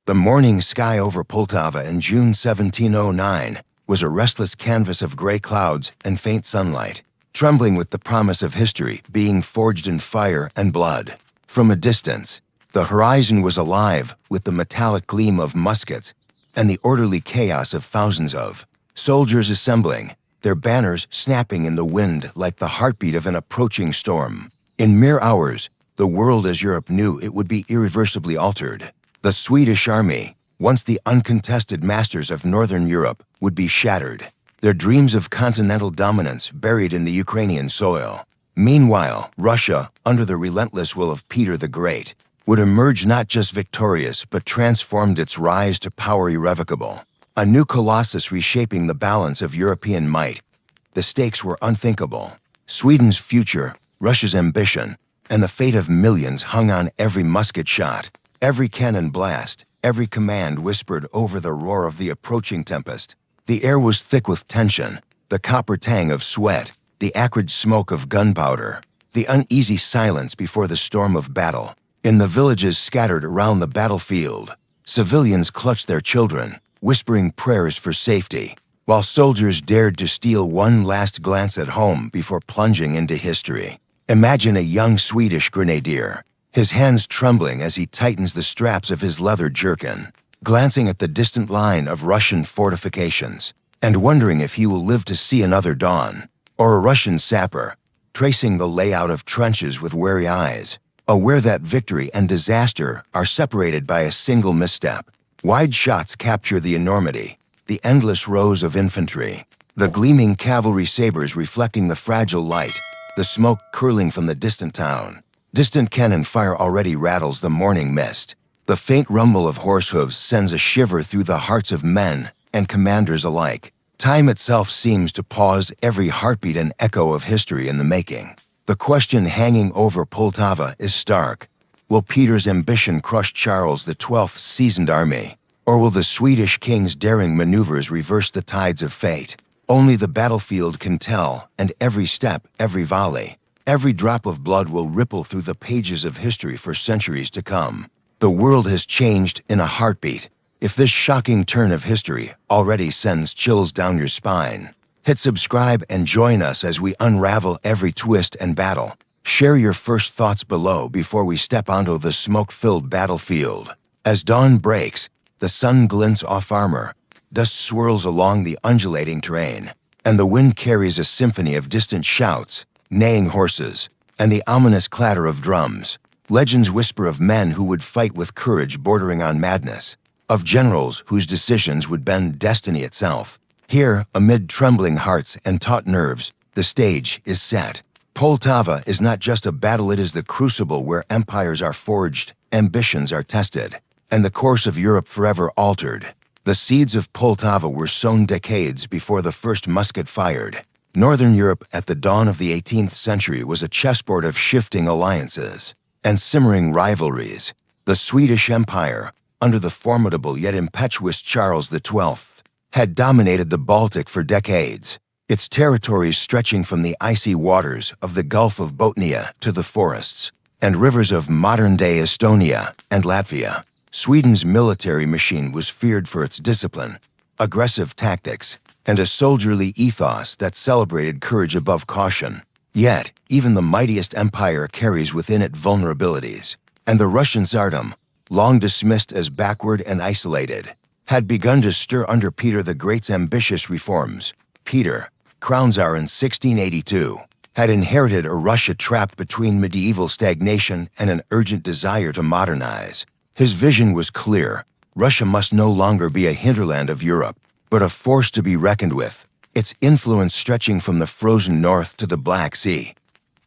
The morning sky over Poltava in June 1709 was a restless canvas of gray clouds and faint sunlight, trembling with the promise of history being forged in fire and blood. From a distance, the horizon was alive with the metallic gleam of muskets and the orderly chaos of thousands of soldiers assembling, their banners snapping in the wind like the heartbeat of an approaching storm. In mere hours, the world as Europe knew it would be irreversibly altered. The Swedish army, once the uncontested masters of Northern Europe, would be shattered, their dreams of continental dominance buried in the Ukrainian soil. Meanwhile, Russia, under the relentless will of Peter the Great, would emerge not just victorious but transformed, its rise to power irrevocable. A new colossus reshaping the balance of European might. The stakes were unthinkable. Sweden's future, Russia's ambition, and the fate of millions hung on every musket shot, every cannon blast, every command whispered over the roar of the approaching tempest. The air was thick with tension, the copper tang of sweat, the acrid smoke of gunpowder, the uneasy silence before the storm of battle. In the villages scattered around the battlefield, civilians clutched their children, whispering prayers for safety, while soldiers dared to steal one last glance at home before plunging into history. Imagine a young Swedish grenadier, his hands trembling as he tightens the straps of his leather jerkin, glancing at the distant line of Russian fortifications, and wondering if he will live to see another dawn. Or a Russian sapper, tracing the layout of trenches with wary eyes, aware that victory and disaster are separated by a single misstep. Wide shots capture the enormity, the endless rows of infantry, the gleaming cavalry sabers reflecting the fragile light, the smoke curling from the distant town. Distant cannon fire already rattles the morning mist. The faint rumble of horse hooves sends a shiver through the hearts of men and commanders alike. Time itself seems to pause, every heartbeat an echo of history in the making. The question hanging over Poltava is stark. Will Peter's ambition crush Charles XII's seasoned army? Or will the Swedish king's daring maneuvers reverse the tides of fate? Only the battlefield can tell, and every step, every volley, every drop of blood will ripple through the pages of history for centuries to come. The world has changed in a heartbeat. If this shocking turn of history already sends chills down your spine, hit subscribe and join us as we unravel every twist and battle. Share your first thoughts below before we step onto the smoke-filled battlefield. As dawn breaks, the sun glints off armor, dust swirls along the undulating terrain, and the wind carries a symphony of distant shouts, neighing horses, and the ominous clatter of drums. Legends whisper of men who would fight with courage bordering on madness, of generals whose decisions would bend destiny itself. Here, amid trembling hearts and taut nerves, the stage is set. Poltava is not just a battle, it is the crucible where empires are forged, ambitions are tested, and the course of Europe forever altered. The seeds of Poltava were sown decades before the first musket fired. Northern Europe at the dawn of the 18th century was a chessboard of shifting alliances and simmering rivalries. The Swedish Empire, under the formidable yet impetuous Charles XII, had dominated the Baltic for decades, its territories stretching from the icy waters of the Gulf of Bothnia to the forests and rivers of modern-day Estonia and Latvia. Sweden's military machine was feared for its discipline, aggressive tactics, and a soldierly ethos that celebrated courage above caution. Yet, even the mightiest empire carries within it vulnerabilities, and the Russian Tsardom, long dismissed as backward and isolated, had begun to stir under Peter the Great's ambitious reforms. Peter, crown Tsar in 1682, had inherited a Russia trapped between medieval stagnation and an urgent desire to modernize. His vision was clear. Russia must no longer be a hinterland of Europe, but a force to be reckoned with, its influence stretching from the frozen north to the Black Sea.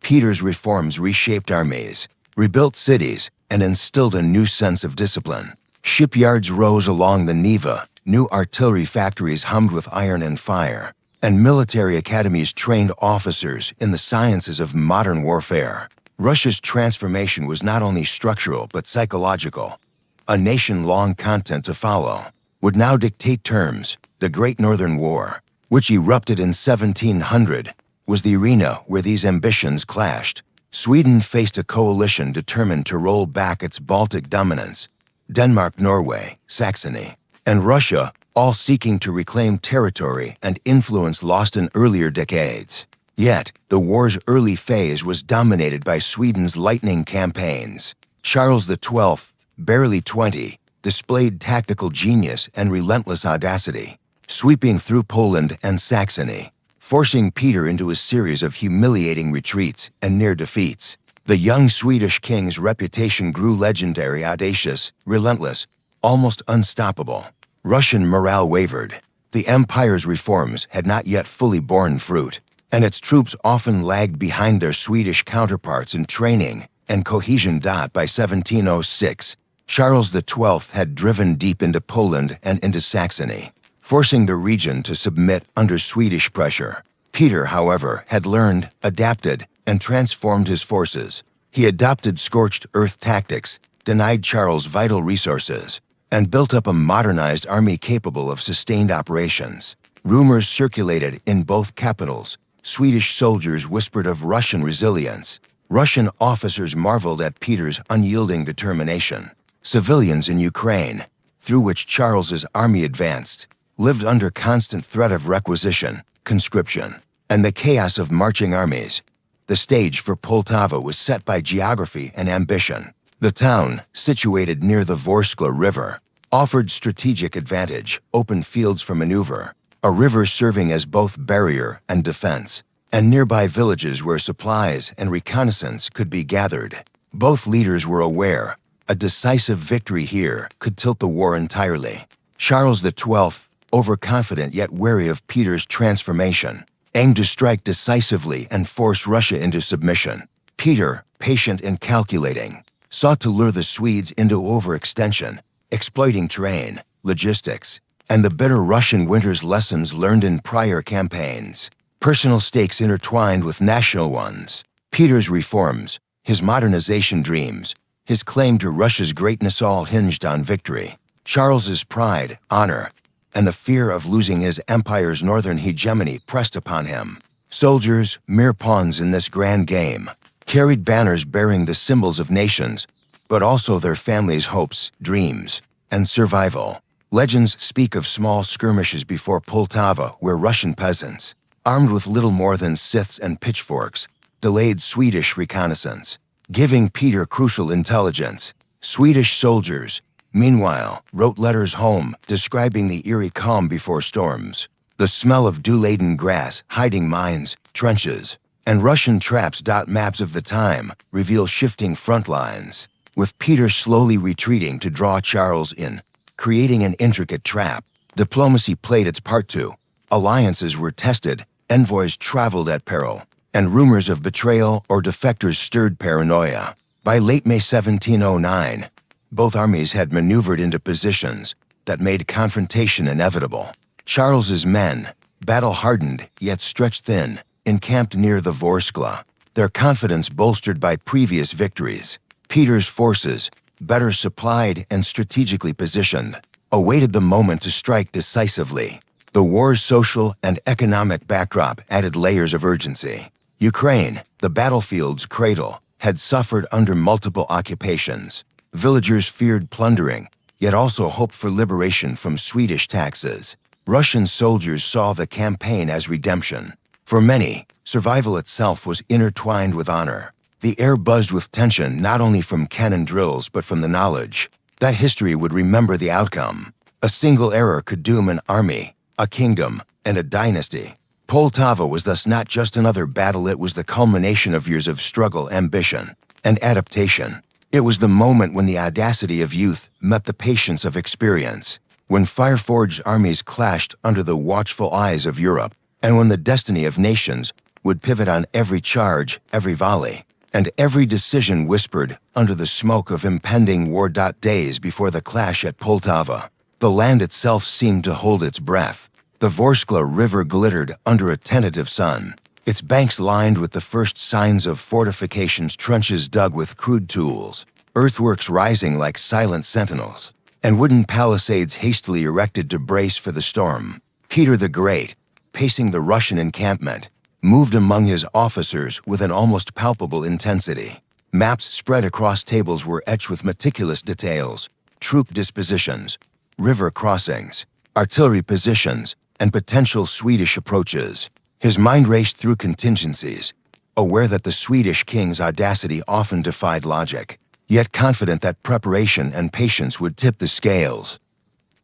Peter's reforms reshaped armies, rebuilt cities, and instilled a new sense of discipline. Shipyards rose along the Neva, new artillery factories hummed with iron and fire, and military academies trained officers in the sciences of modern warfare. Russia's transformation was not only structural but psychological. A nation long content to follow would now dictate terms. The Great Northern War, which erupted in 1700, was the arena where these ambitions clashed. Sweden faced a coalition determined to roll back its Baltic dominance, Denmark, Norway, Saxony, and Russia, all seeking to reclaim territory and influence lost in earlier decades. Yet, the war's early phase was dominated by Sweden's lightning campaigns. Charles XII, barely 20, displayed tactical genius and relentless audacity, sweeping through Poland and Saxony, forcing Peter into a series of humiliating retreats and near defeats. The young Swedish king's reputation grew legendary, audacious, relentless, almost unstoppable. Russian morale wavered. The empire's reforms had not yet fully borne fruit, and its troops often lagged behind their Swedish counterparts in training and cohesion. By 1706, Charles XII had driven deep into Poland and into Saxony, forcing the region to submit under Swedish pressure. Peter, however, had learned, adapted, and transformed his forces. He adopted scorched earth tactics, denied Charles vital resources, and built up a modernized army capable of sustained operations. Rumors circulated in both capitals. Swedish soldiers whispered of Russian resilience. Russian officers marveled at Peter's unyielding determination. Civilians in Ukraine, through which Charles's army advanced, lived under constant threat of requisition, conscription, and the chaos of marching armies. The stage for Poltava was set by geography and ambition. The town, situated near the Vorskla River, offered strategic advantage, open fields for maneuver, a river serving as both barrier and defense, and nearby villages where supplies and reconnaissance could be gathered. Both leaders were aware a decisive victory here could tilt the war entirely. Charles XII, overconfident yet wary of Peter's transformation, aimed to strike decisively and force Russia into submission. Peter, patient and calculating, sought to lure the Swedes into overextension, exploiting terrain, logistics, and the bitter Russian winter's lessons learned in prior campaigns. Personal stakes intertwined with national ones. Peter's reforms, his modernization dreams, his claim to Russia's greatness all hinged on victory. Charles's pride, honor, and the fear of losing his empire's northern hegemony pressed upon him. Soldiers, mere pawns in this grand game, carried banners bearing the symbols of nations, but also their families' hopes, dreams, and survival. Legends speak of small skirmishes before Poltava where Russian peasants, armed with little more than scythes and pitchforks, delayed Swedish reconnaissance, giving Peter crucial intelligence. Swedish soldiers, meanwhile, wrote letters home describing the eerie calm before storms, the smell of dew-laden grass, hiding mines, trenches, and Russian traps. Maps of the time reveal shifting front lines, with Peter slowly retreating to draw Charles in, creating an intricate trap. Diplomacy played its part too. Alliances were tested, envoys traveled at peril, and rumors of betrayal or defectors stirred paranoia. By late May 1709, both armies had maneuvered into positions that made confrontation inevitable. Charles's men, battle-hardened yet stretched thin, encamped near the Vorskla, their confidence bolstered by previous victories. Peter's forces, better supplied and strategically positioned, awaited the moment to strike decisively. The war's social and economic backdrop added layers of urgency. Ukraine, the battlefield's cradle, had suffered under multiple occupations. Villagers feared plundering, yet also hoped for liberation from Swedish taxes. Russian soldiers saw the campaign as redemption. For many, survival itself was intertwined with honor. The air buzzed with tension not only from cannon drills but from the knowledge that history would remember the outcome. A single error could doom an army, a kingdom, and a dynasty. Poltava was thus not just another battle, it was the culmination of years of struggle, ambition, and adaptation. It was the moment when the audacity of youth met the patience of experience, when fire-forged armies clashed under the watchful eyes of Europe, and when the destiny of nations would pivot on every charge, every volley, and every decision whispered under the smoke of impending war. Days before the clash at Poltava, the land itself seemed to hold its breath. The Vorskla River glittered under a tentative sun, its banks lined with the first signs of fortifications, trenches dug with crude tools, earthworks rising like silent sentinels, and wooden palisades hastily erected to brace for the storm. Peter the Great, pacing the Russian encampment, moved among his officers with an almost palpable intensity. Maps spread across tables were etched with meticulous details, troop dispositions, river crossings, artillery positions, and potential Swedish approaches. His mind raced through contingencies, aware that the Swedish king's audacity often defied logic, yet confident that preparation and patience would tip the scales.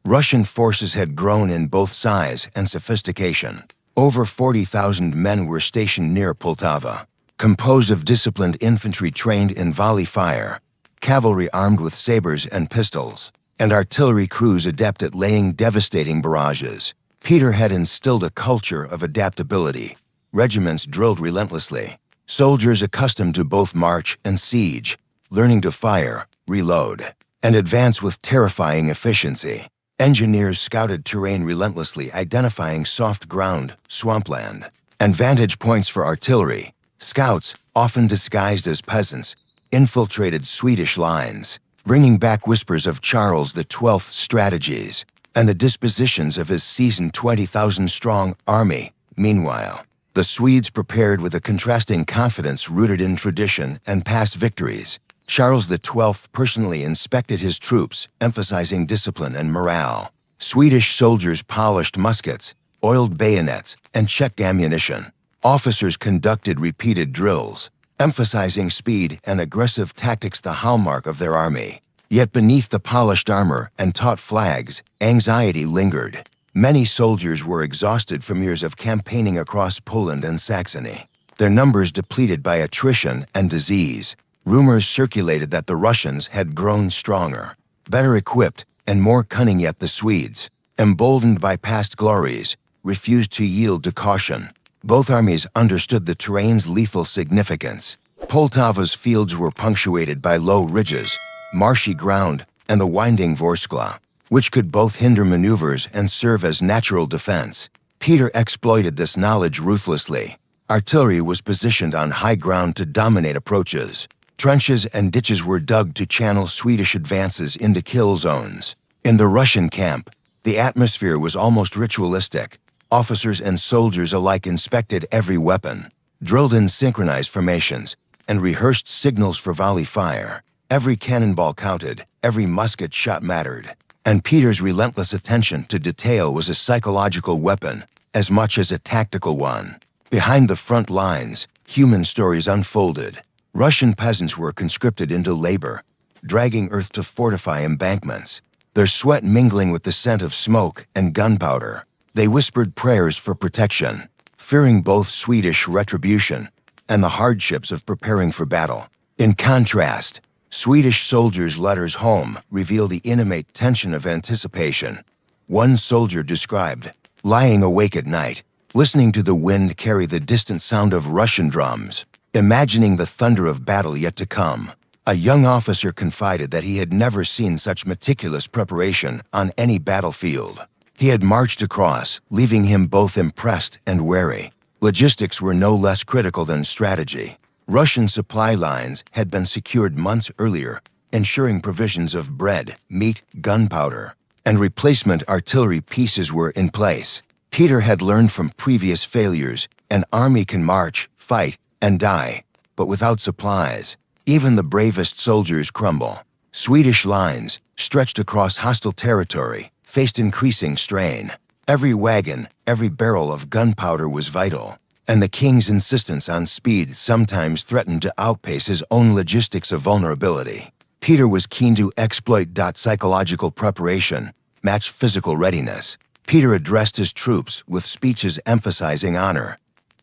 Russian forces had grown in both size and sophistication. Over 40,000 men were stationed near Poltava, composed of disciplined infantry trained in volley fire, cavalry armed with sabers and pistols, and artillery crews adept at laying devastating barrages. Peter had instilled a culture of adaptability. Regiments drilled relentlessly, soldiers accustomed to both march and siege, learning to fire, reload, and advance with terrifying efficiency. Engineers scouted terrain relentlessly, identifying soft ground, swampland, and vantage points for artillery. Scouts, often disguised as peasants, infiltrated Swedish lines, bringing back whispers of Charles XII's strategies and the dispositions of his seasoned 20,000-strong army. Meanwhile, the Swedes prepared with a contrasting confidence rooted in tradition and past victories. Charles XII personally inspected his troops, emphasizing discipline and morale. Swedish soldiers polished muskets, oiled bayonets, and checked ammunition. Officers conducted repeated drills, emphasizing speed and aggressive tactics, the hallmark of their army. Yet beneath the polished armor and taut flags, anxiety lingered. Many soldiers were exhausted from years of campaigning across Poland and Saxony, their numbers depleted by attrition and disease. Rumors circulated that the Russians had grown stronger, better equipped, and more cunning, yet the Swedes, emboldened by past glories, refused to yield to caution. Both armies understood the terrain's lethal significance. Poltava's fields were punctuated by low ridges, marshy ground, and the winding Vorskla, which could both hinder maneuvers and serve as natural defense. Peter exploited this knowledge ruthlessly. Artillery was positioned on high ground to dominate approaches. Trenches and ditches were dug to channel Swedish advances into kill zones. In the Russian camp, the atmosphere was almost ritualistic. Officers and soldiers alike inspected every weapon, drilled in synchronized formations, and rehearsed signals for volley fire. Every cannonball counted, every musket shot mattered, and Peter's relentless attention to detail was a psychological weapon as much as a tactical one. Behind the front lines, human stories unfolded. Russian peasants were conscripted into labor, dragging earth to fortify embankments, their sweat mingling with the scent of smoke and gunpowder. They whispered prayers for protection, fearing both Swedish retribution and the hardships of preparing for battle. In contrast, Swedish soldiers' letters home reveal the intimate tension of anticipation. One soldier described lying awake at night, listening to the wind carry the distant sound of Russian drums, imagining the thunder of battle yet to come. A young officer confided that he had never seen such meticulous preparation on any battlefield. He had marched across, leaving him both impressed and wary. Logistics were no less critical than strategy. Russian supply lines had been secured months earlier, ensuring provisions of bread, meat, gunpowder, and replacement artillery pieces were in place. Peter had learned from previous failures: an army can march, fight, and die, but without supplies, even the bravest soldiers crumble. Swedish lines, stretched across hostile territory, faced increasing strain. Every wagon, every barrel of gunpowder was vital, and the king's insistence on speed sometimes threatened to outpace his own logistics of vulnerability. Peter was keen to exploit psychological preparation, match physical readiness. Peter addressed his troops with speeches emphasizing honor,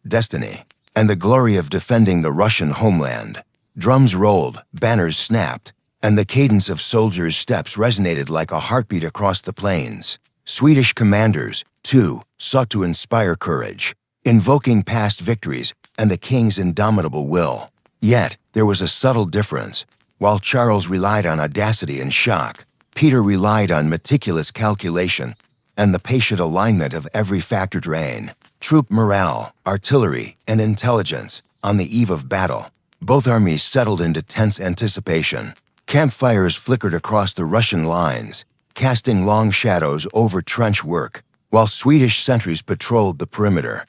destiny, and the glory of defending the Russian homeland. Drums rolled, banners snapped, and the cadence of soldiers' steps resonated like a heartbeat across the plains. Swedish commanders, too, sought to inspire courage, invoking past victories and the king's indomitable will. Yet, there was a subtle difference. While Charles relied on audacity and shock, Peter relied on meticulous calculation and the patient alignment of every factor drain. Troop morale, artillery, and intelligence. On the eve of battle, both armies settled into tense anticipation. Campfires flickered across the Russian lines, casting long shadows over trench work, while Swedish sentries patrolled the perimeter,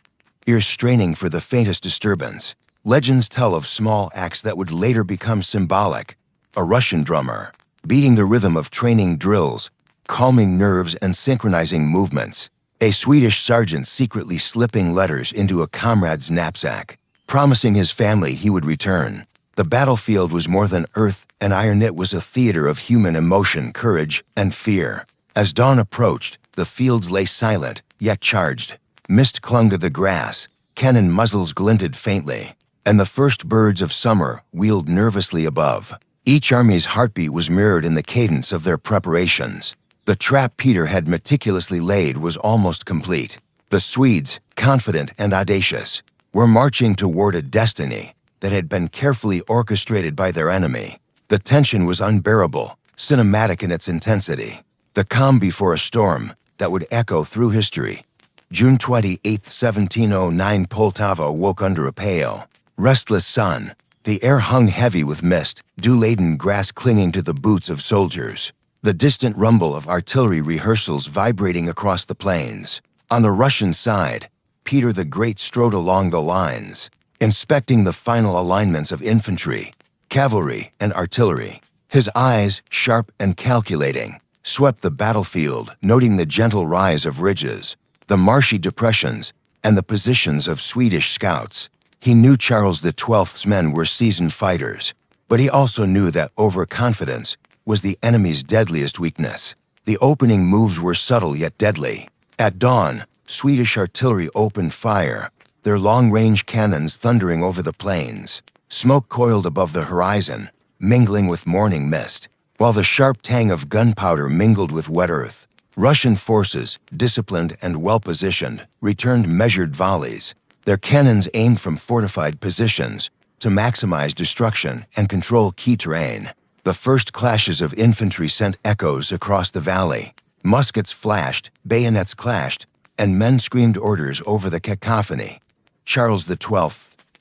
ears straining for the faintest disturbance. Legends tell of small acts that would later become symbolic. A Russian drummer, beating the rhythm of training drills, calming nerves and synchronizing movements. A Swedish sergeant secretly slipping letters into a comrade's knapsack, promising his family he would return. The battlefield was more than earth and iron. It was a theater of human emotion, courage, and fear. As dawn approached, the fields lay silent, yet charged. Mist clung to the grass, cannon muzzles glinted faintly, and the first birds of summer wheeled nervously above. Each army's heartbeat was mirrored in the cadence of their preparations. The trap Peter had meticulously laid was almost complete. The Swedes, confident and audacious, were marching toward a destiny that had been carefully orchestrated by their enemy. The tension was unbearable, cinematic in its intensity. The calm before a storm that would echo through history. June 28, 1709, Poltava woke under a pale, restless sun. The air hung heavy with mist, dew-laden grass clinging to the boots of soldiers. The distant rumble of artillery rehearsals vibrating across the plains. On the Russian side, Peter the Great strode along the lines, inspecting the final alignments of infantry, cavalry, and artillery. His eyes, sharp and calculating, swept the battlefield, noting the gentle rise of ridges, the marshy depressions, and the positions of Swedish scouts. He knew Charles XII's men were seasoned fighters, but he also knew that overconfidence was the enemy's deadliest weakness. The opening moves were subtle yet deadly. At dawn, Swedish artillery opened fire, their long-range cannons thundering over the plains. Smoke coiled above the horizon, mingling with morning mist, while the sharp tang of gunpowder mingled with wet earth. Russian forces, disciplined and well-positioned, returned measured volleys, their cannons aimed from fortified positions to maximize destruction and control key terrain. The first clashes of infantry sent echoes across the valley. Muskets flashed, bayonets clashed, and men screamed orders over the cacophony. Charles XII,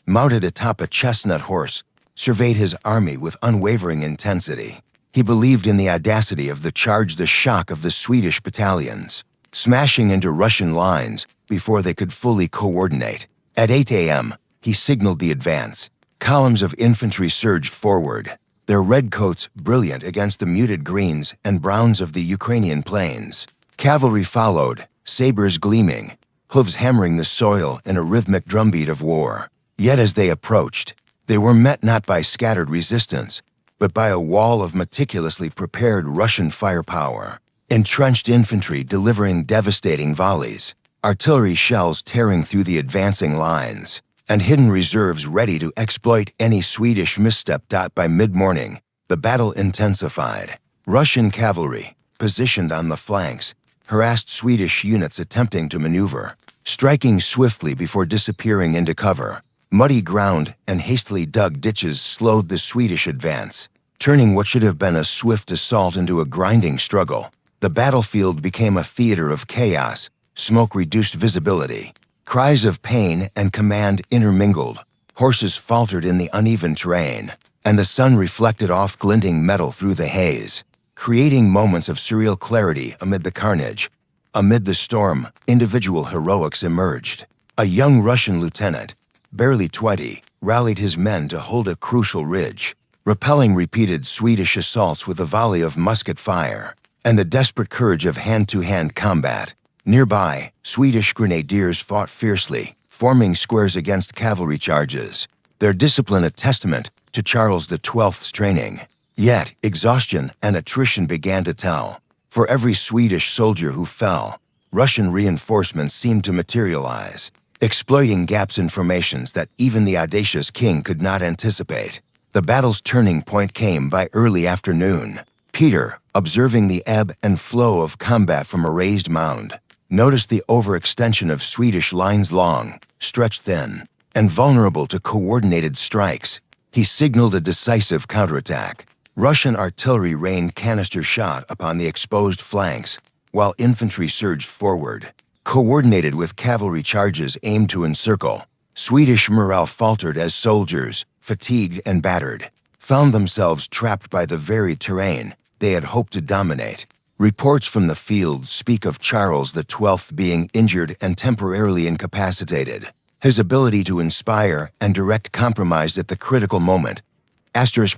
mounted atop a chestnut horse, surveyed his army with unwavering intensity. He believed in the audacity of the charge, the shock of the Swedish battalions, smashing into Russian lines before they could fully coordinate. At 8 a.m., he signaled the advance. Columns of infantry surged forward, their redcoats brilliant against the muted greens and browns of the Ukrainian plains. Cavalry followed, sabers gleaming, hooves hammering the soil in a rhythmic drumbeat of war. Yet as they approached, they were met not by scattered resistance, but by a wall of meticulously prepared Russian firepower. Entrenched infantry delivering devastating volleys, artillery shells tearing through the advancing lines, and hidden reserves ready to exploit any Swedish misstep. By mid-morning, the battle intensified. Russian cavalry, positioned on the flanks, harassed Swedish units attempting to maneuver, striking swiftly before disappearing into cover. Muddy ground and hastily dug ditches slowed the Swedish advance, turning what should have been a swift assault into a grinding struggle. The battlefield became a theater of chaos. Smoke reduced visibility. Cries of pain and command intermingled. Horses faltered in the uneven terrain, and the sun reflected off glinting metal through the haze, creating moments of surreal clarity amid the carnage. Amid the storm, individual heroics emerged. A young Russian lieutenant, barely 20, rallied his men to hold a crucial ridge, repelling repeated Swedish assaults with a volley of musket fire, and the desperate courage of hand-to-hand combat. Nearby, Swedish grenadiers fought fiercely, forming squares against cavalry charges, their discipline a testament to Charles XII's training. Yet, exhaustion and attrition began to tell. For every Swedish soldier who fell, Russian reinforcements seemed to materialize, exploiting gaps in formations that even the audacious king could not anticipate. The battle's turning point came by early afternoon. Peter, observing the ebb and flow of combat from a raised mound, noticed the overextension of Swedish lines long, stretched thin, and vulnerable to coordinated strikes. He signaled a decisive counterattack. Russian artillery rained canister shot upon the exposed flanks, while infantry surged forward, coordinated with cavalry charges aimed to encircle. Swedish morale faltered as soldiers, fatigued and battered, found themselves trapped by the very terrain they had hoped to dominate. Reports from the field speak of Charles XII being injured and temporarily incapacitated, his ability to inspire and direct compromised at the critical moment.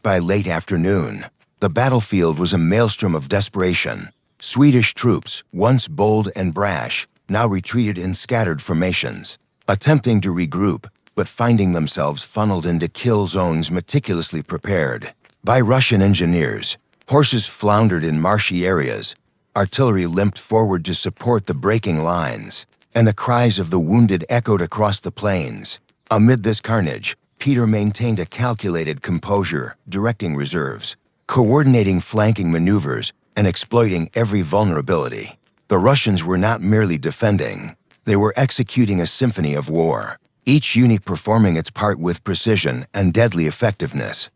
By late afternoon, The battlefield was a maelstrom of desperation. Swedish troops, once bold and brash, now retreated in scattered formations, attempting to regroup, but finding themselves funneled into kill zones meticulously prepared by Russian engineers. Horses floundered in marshy areas, artillery limped forward to support the breaking lines, and the cries of the wounded echoed across the plains. Amid this carnage, Peter maintained a calculated composure, directing reserves, coordinating flanking maneuvers, and exploiting every vulnerability. The Russians were not merely defending, they were executing a symphony of war, each unit performing its part with precision and deadly effectiveness.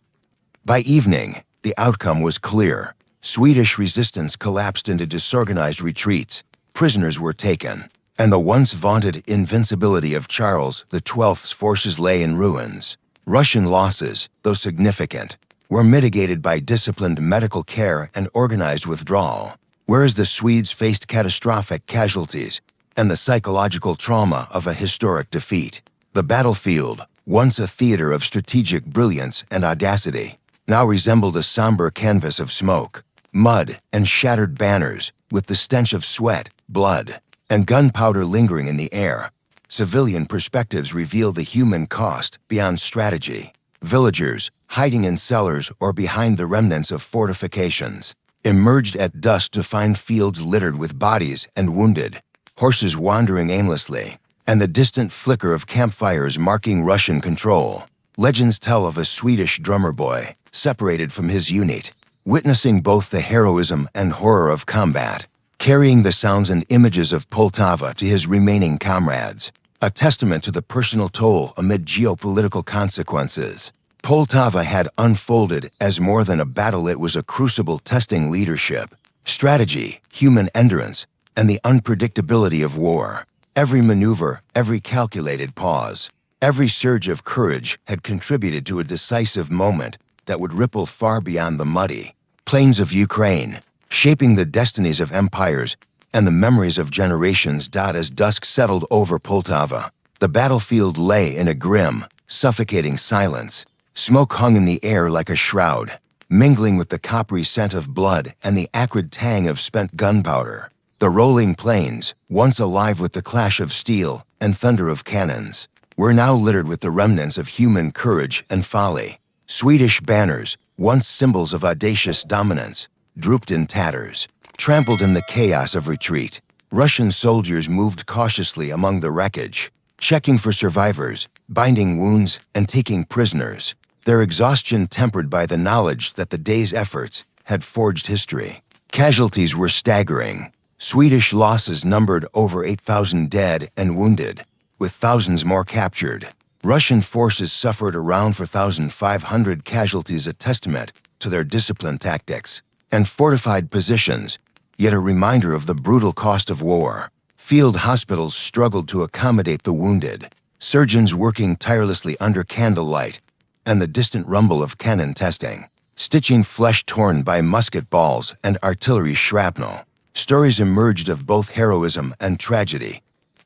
By evening, the outcome was clear. Swedish resistance collapsed into disorganized retreats, prisoners were taken, and the once vaunted invincibility of Charles XII's forces lay in ruins. Russian losses, though significant, were mitigated by disciplined medical care and organized withdrawal, whereas the Swedes faced catastrophic casualties and the psychological trauma of a historic defeat. The battlefield, once a theater of strategic brilliance and audacity, now resembled a somber canvas of smoke, mud, and shattered banners, with the stench of sweat, blood, and gunpowder lingering in the air. Civilian perspectives reveal the human cost beyond strategy. Villagers, hiding in cellars or behind the remnants of fortifications, emerged at dusk to find fields littered with bodies and wounded, horses wandering aimlessly, and the distant flicker of campfires marking Russian control. Legends tell of a Swedish drummer boy, separated from his unit, witnessing both the heroism and horror of combat, carrying the sounds and images of Poltava to his remaining comrades, a testament to the personal toll amid geopolitical consequences. Poltava had unfolded as more than a battle. It was a crucible testing leadership, strategy, human endurance, and the unpredictability of war. Every maneuver, every calculated pause, every surge of courage had contributed to a decisive moment that would ripple far beyond the muddy plains of Ukraine, shaping the destinies of empires and the memories of generations. As dusk settled over Poltava, the battlefield lay in a grim, suffocating silence. Smoke hung in the air like a shroud, mingling with the coppery scent of blood and the acrid tang of spent gunpowder. The rolling plains, once alive with the clash of steel and thunder of cannons, were now littered with the remnants of human courage and folly. Swedish banners, once symbols of audacious dominance, drooped in tatters, trampled in the chaos of retreat. Russian soldiers moved cautiously among the wreckage, checking for survivors, binding wounds, and taking prisoners, their exhaustion tempered by the knowledge that the day's efforts had forged history. Casualties were staggering. Swedish losses numbered over 8,000 dead and wounded, with thousands more captured. Russian forces suffered around 4,500 casualties, a testament to their disciplined tactics and fortified positions, yet a reminder of the brutal cost of war. Field hospitals struggled to accommodate the wounded, surgeons working tirelessly under candlelight, and the distant rumble of cannon testing, stitching flesh torn by musket balls and artillery shrapnel. Stories emerged of both heroism and tragedy.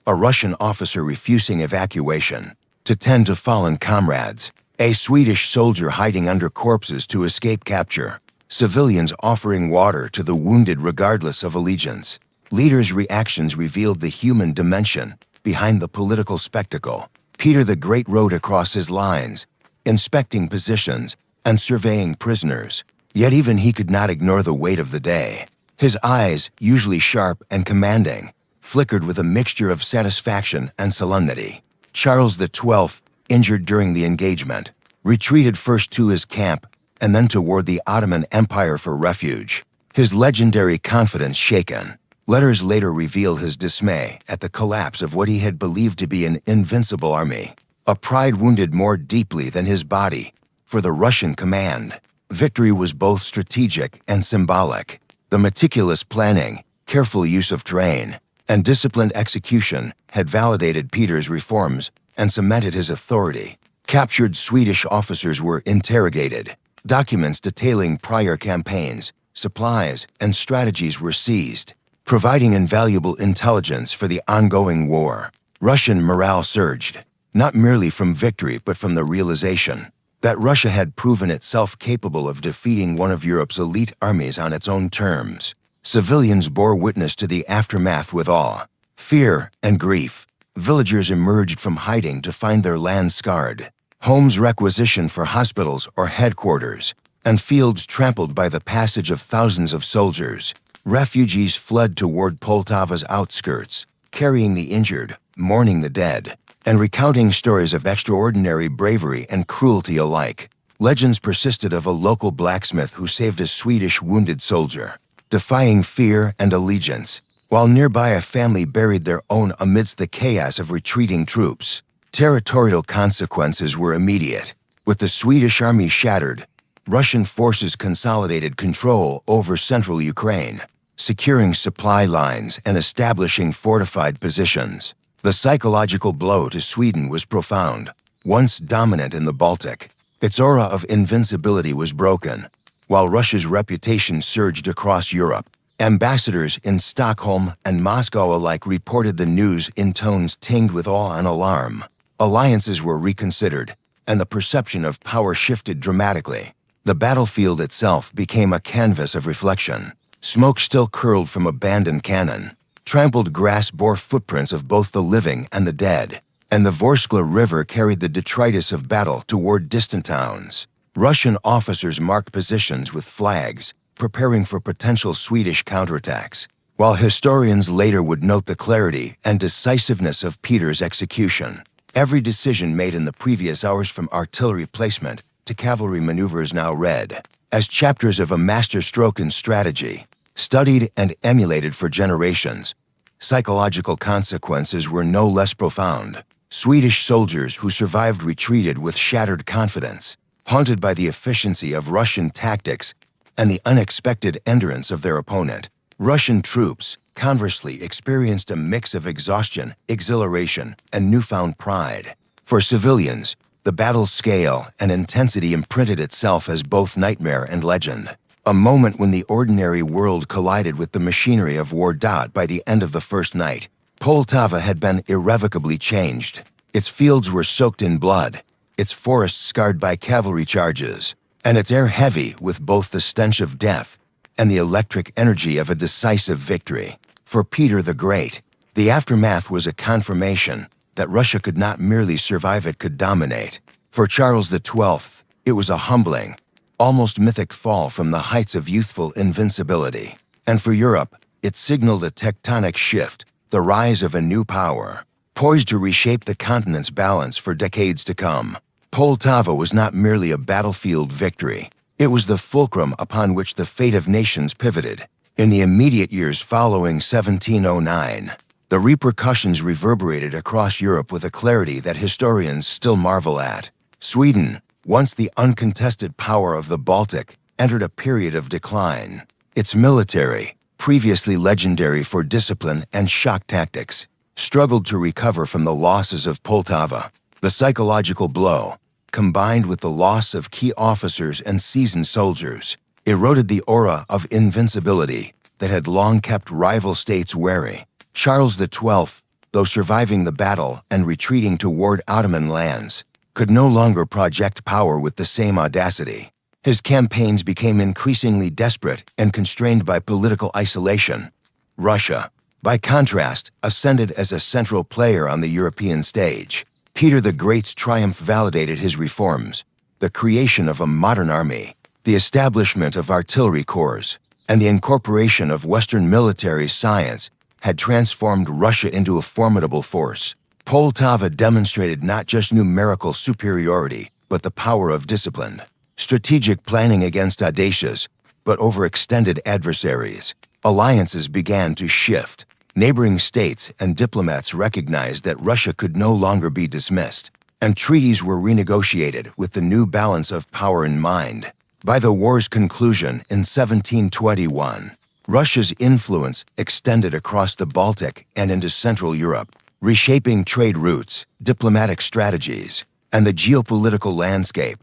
A Russian officer refusing evacuation to tend to fallen comrades, a Swedish soldier hiding under corpses to escape capture, civilians offering water to the wounded regardless of allegiance. Leaders' reactions revealed the human dimension behind the political spectacle. Peter the Great rode across his lines, inspecting positions and surveying prisoners, yet even he could not ignore the weight of the day. His eyes, usually sharp and commanding, flickered with a mixture of satisfaction and solemnity. Charles XII, injured during the engagement, retreated first to his camp and then toward the Ottoman Empire for refuge, his legendary confidence shaken. Letters later reveal his dismay at the collapse of what he had believed to be an invincible army, a pride wounded more deeply than his body. For the Russian command, victory was both strategic and symbolic. The meticulous planning, careful use of terrain, and disciplined execution had validated Peter's reforms and cemented his authority. Captured Swedish officers were interrogated. Documents detailing prior campaigns, supplies, and strategies were seized, providing invaluable intelligence for the ongoing war. Russian morale surged, not merely from victory but from the realization that Russia had proven itself capable of defeating one of Europe's elite armies on its own terms. Civilians bore witness to the aftermath with awe, fear, and grief. Villagers emerged from hiding to find their land scarred, homes requisitioned for hospitals or headquarters, and fields trampled by the passage of thousands of soldiers. Refugees fled toward Poltava's outskirts, carrying the injured, mourning the dead, and recounting stories of extraordinary bravery and cruelty alike. Legends persisted of a local blacksmith who saved a Swedish wounded soldier, defying fear and allegiance, while nearby a family buried their own amidst the chaos of retreating troops. Territorial consequences were immediate. With the Swedish army shattered, Russian forces consolidated control over central Ukraine, securing supply lines and establishing fortified positions. The psychological blow to Sweden was profound. Once dominant in the Baltic, its aura of invincibility was broken, while Russia's reputation surged across Europe. Ambassadors in Stockholm and Moscow alike reported the news in tones tinged with awe and alarm. Alliances were reconsidered, and the perception of power shifted dramatically. The battlefield itself became a canvas of reflection. Smoke still curled from abandoned cannon. Trampled grass bore footprints of both the living and the dead, and the Vorskla River carried the detritus of battle toward distant towns. Russian officers marked positions with flags, preparing for potential Swedish counterattacks, while historians later would note the clarity and decisiveness of Peter's execution. Every decision made in the previous hours, from artillery placement to cavalry maneuvers, now read as chapters of a masterstroke in strategy, studied and emulated for generations. Psychological consequences were no less profound. Swedish soldiers who survived retreated with shattered confidence, haunted by the efficiency of Russian tactics and the unexpected endurance of their opponent. Russian troops, conversely, experienced a mix of exhaustion, exhilaration, and newfound pride. For civilians, the battle's scale and intensity imprinted itself as both nightmare and legend. A moment when the ordinary world collided with the machinery of war. By the end of the first night, Poltava had been irrevocably changed. Its fields were soaked in blood, its forests scarred by cavalry charges, and its air heavy with both the stench of death and the electric energy of a decisive victory. For Peter the Great, the aftermath was a confirmation that Russia could not merely survive, it could dominate. For Charles XII, it was a humbling, almost mythic fall from the heights of youthful invincibility. And for Europe, it signaled a tectonic shift, the rise of a new power, poised to reshape the continent's balance for decades to come. Poltava was not merely a battlefield victory. It was the fulcrum upon which the fate of nations pivoted. In the immediate years following 1709, the repercussions reverberated across Europe with a clarity that historians still marvel at. Sweden, once the uncontested power of the Baltic, entered a period of decline. Its military, previously legendary for discipline and shock tactics, struggled to recover from the losses of Poltava. The psychological blow, combined with the loss of key officers and seasoned soldiers, eroded the aura of invincibility that had long kept rival states wary. Charles XII, though surviving the battle and retreating toward Ottoman lands, could no longer project power with the same audacity. His campaigns became increasingly desperate and constrained by political isolation. Russia, by contrast, ascended as a central player on the European stage. Peter the Great's triumph validated his reforms, the creation of a modern army, the establishment of artillery corps, and the incorporation of Western military science had transformed Russia into a formidable force. Poltava demonstrated not just numerical superiority, but the power of disciplined, strategic planning against audacious, but overextended adversaries. Alliances began to shift. Neighboring states and diplomats recognized that Russia could no longer be dismissed, and treaties were renegotiated with the new balance of power in mind. By the war's conclusion in 1721, Russia's influence extended across the Baltic and into Central Europe, reshaping trade routes, diplomatic strategies, and the geopolitical landscape.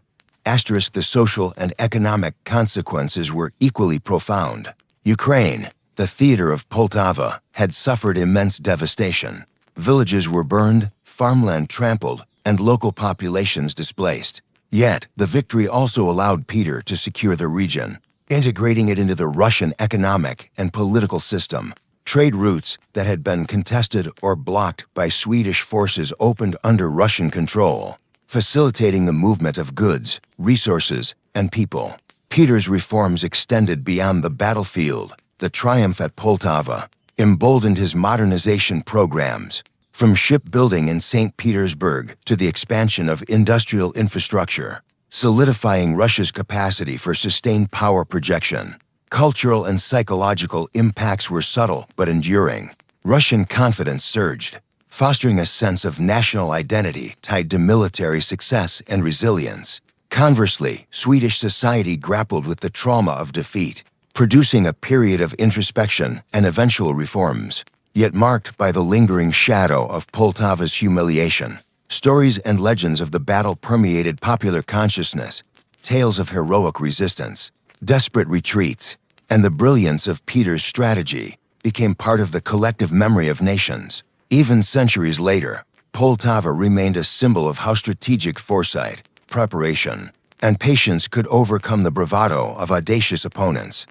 The social and economic consequences were equally profound. Ukraine, the theater of Poltava, had suffered immense devastation. Villages were burned, farmland trampled, and local populations displaced. Yet, the victory also allowed Peter to secure the region, integrating it into the Russian economic and political system. Trade routes that had been contested or blocked by Swedish forces opened under Russian control, facilitating the movement of goods, resources, and people. Peter's reforms extended beyond the battlefield. The triumph at Poltava emboldened his modernization programs, from shipbuilding in St. Petersburg to the expansion of industrial infrastructure, solidifying Russia's capacity for sustained power projection. Cultural and psychological impacts were subtle but enduring. Russian confidence surged, fostering a sense of national identity tied to military success and resilience. Conversely, Swedish society grappled with the trauma of defeat, producing a period of introspection and eventual reforms, yet marked by the lingering shadow of Poltava's humiliation. Stories and legends of the battle permeated popular consciousness, tales of heroic resistance, desperate retreats, and the brilliance of Peter's strategy became part of the collective memory of nations. Even centuries later, Poltava remained a symbol of how strategic foresight, preparation, and patience could overcome the bravado of audacious opponents.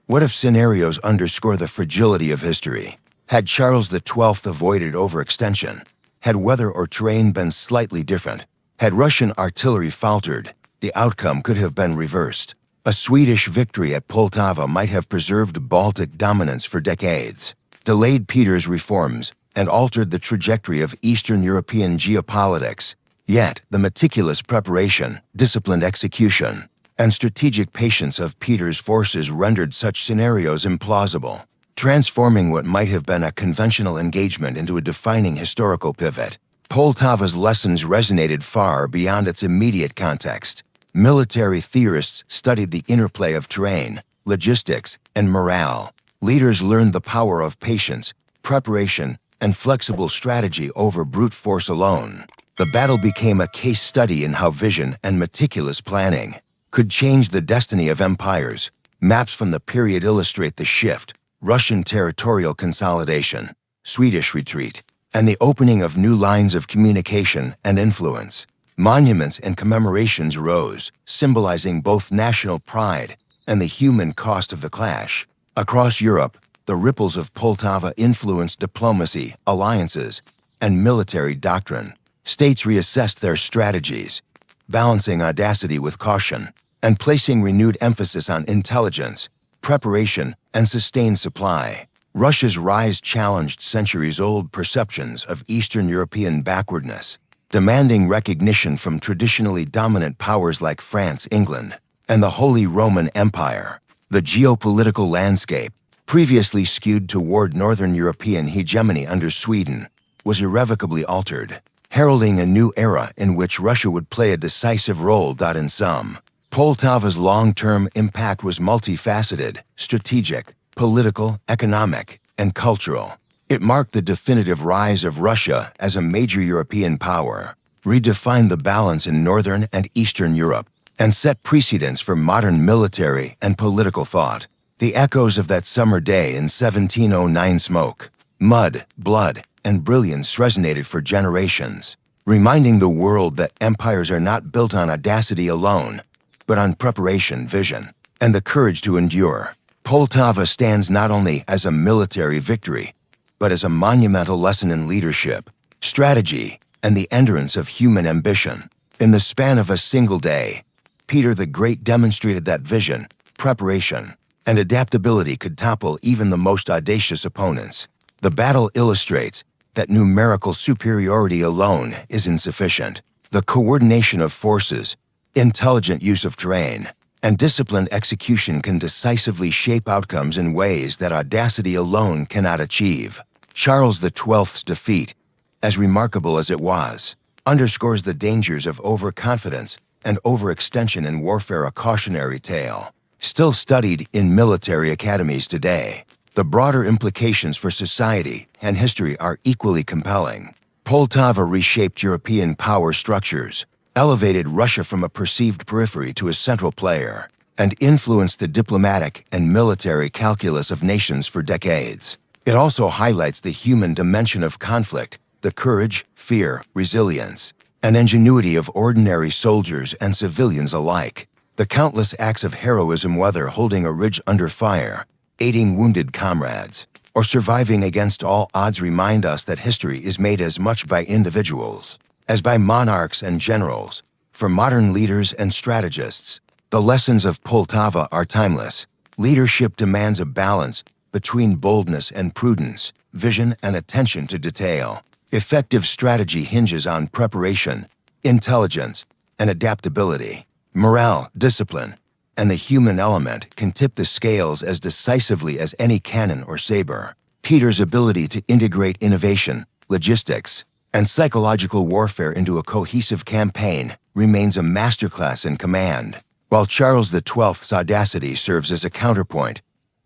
What if scenarios underscore the fragility of history? Had Charles XII avoided overextension? Had weather or terrain been slightly different? Had Russian artillery faltered? The outcome could have been reversed. A Swedish victory at Poltava might have preserved Baltic dominance for decades, delayed Peter's reforms, and altered the trajectory of Eastern European geopolitics. Yet, the meticulous preparation, disciplined execution, and strategic patience of Peter's forces rendered such scenarios implausible, transforming what might have been a conventional engagement into a defining historical pivot. Poltava's lessons resonated far beyond its immediate context. Military theorists studied the interplay of terrain, logistics, and morale. Leaders learned the power of patience, preparation, and flexible strategy over brute force alone. The battle became a case study in how vision and meticulous planning could change the destiny of empires. Maps from the period illustrate the shift: Russian territorial consolidation, Swedish retreat, and the opening of new lines of communication and influence. Monuments and commemorations rose, symbolizing both national pride and the human cost of the clash. Across Europe, the ripples of Poltava influenced diplomacy, alliances, and military doctrine. States reassessed their strategies, balancing audacity with caution, and placing renewed emphasis on intelligence, preparation, and sustained supply. Russia's rise challenged centuries-old perceptions of Eastern European backwardness, demanding recognition from traditionally dominant powers like France, England, and the Holy Roman Empire. The geopolitical landscape, previously skewed toward Northern European hegemony under Sweden, was irrevocably altered, heralding a new era in which Russia would play a decisive role. In sum, Poltava's long-term impact was multifaceted: strategic, political, economic, and cultural. It marked the definitive rise of Russia as a major European power, redefined the balance in Northern and Eastern Europe, and set precedents for modern military and political thought. The echoes of that summer day in 1709: smoke, mud, blood, and brilliance resonated for generations, reminding the world that empires are not built on audacity alone, but on preparation, vision, and the courage to endure. Poltava stands not only as a military victory, but as a monumental lesson in leadership, strategy, and the endurance of human ambition. In the span of a single day, Peter the Great demonstrated that vision, preparation, and adaptability could topple even the most audacious opponents. The battle illustrates that numerical superiority alone is insufficient. The coordination of forces, intelligent use of terrain, and disciplined execution can decisively shape outcomes in ways that audacity alone cannot achieve. Charles XII's defeat, as remarkable as it was, underscores the dangers of overconfidence and overextension in warfare, a cautionary tale still studied in military academies today. The broader implications for society and history are equally compelling. Poltava reshaped European power structures, elevated Russia from a perceived periphery to a central player, and influenced the diplomatic and military calculus of nations for decades. It also highlights the human dimension of conflict, the courage, fear, resilience, and ingenuity of ordinary soldiers and civilians alike. The countless acts of heroism, whether holding a ridge under fire, aiding wounded comrades, or surviving against all odds, remind us that history is made as much by individuals as by monarchs and generals. For modern leaders and strategists, the lessons of Poltava are timeless. Leadership demands a balance between boldness and prudence, vision and attention to detail. Effective strategy hinges on preparation, intelligence, and adaptability. Morale, discipline, and the human element can tip the scales as decisively as any cannon or saber. Peter's ability to integrate innovation, logistics, and psychological warfare into a cohesive campaign remains a masterclass in command, while Charles XII's audacity serves as a counterpoint.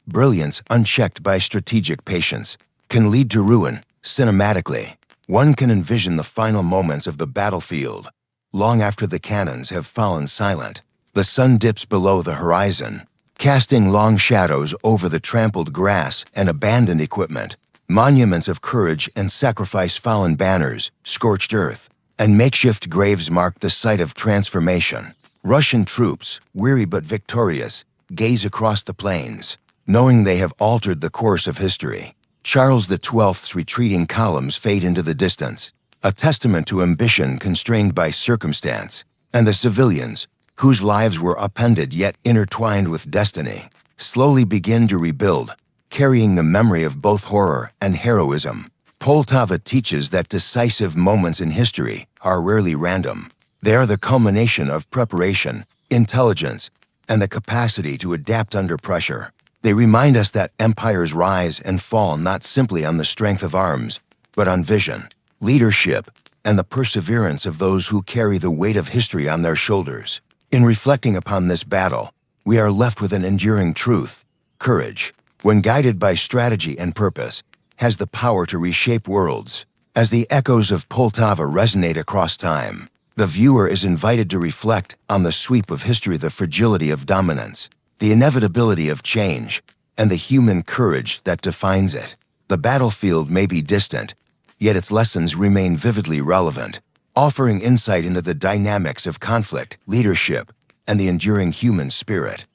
Brilliance unchecked by strategic patience can lead to ruin. Cinematically, one can envision the final moments of the battlefield. Long after the cannons have fallen silent, the sun dips below the horizon, casting long shadows over the trampled grass and abandoned equipment. Monuments of courage and sacrifice, fallen banners, scorched earth, and makeshift graves mark the site of transformation. Russian troops, weary but victorious, gaze across the plains, knowing they have altered the course of history. Charles XII's retreating columns fade into the distance, a testament to ambition constrained by circumstance, and the civilians, whose lives were upended yet intertwined with destiny, slowly begin to rebuild, carrying the memory of both horror and heroism. Poltava teaches that decisive moments in history are rarely random. They are the culmination of preparation, intelligence, and the capacity to adapt under pressure. They remind us that empires rise and fall not simply on the strength of arms, but on vision, leadership, and the perseverance of those who carry the weight of history on their shoulders. In reflecting upon this battle, we are left with an enduring truth. Courage, when guided by strategy and purpose, has the power to reshape worlds. As the echoes of Poltava resonate across time, the viewer is invited to reflect on the sweep of history, the fragility of dominance, the inevitability of change, and the human courage that defines it. The battlefield may be distant, yet its lessons remain vividly relevant, offering insight into the dynamics of conflict, leadership, and the enduring human spirit.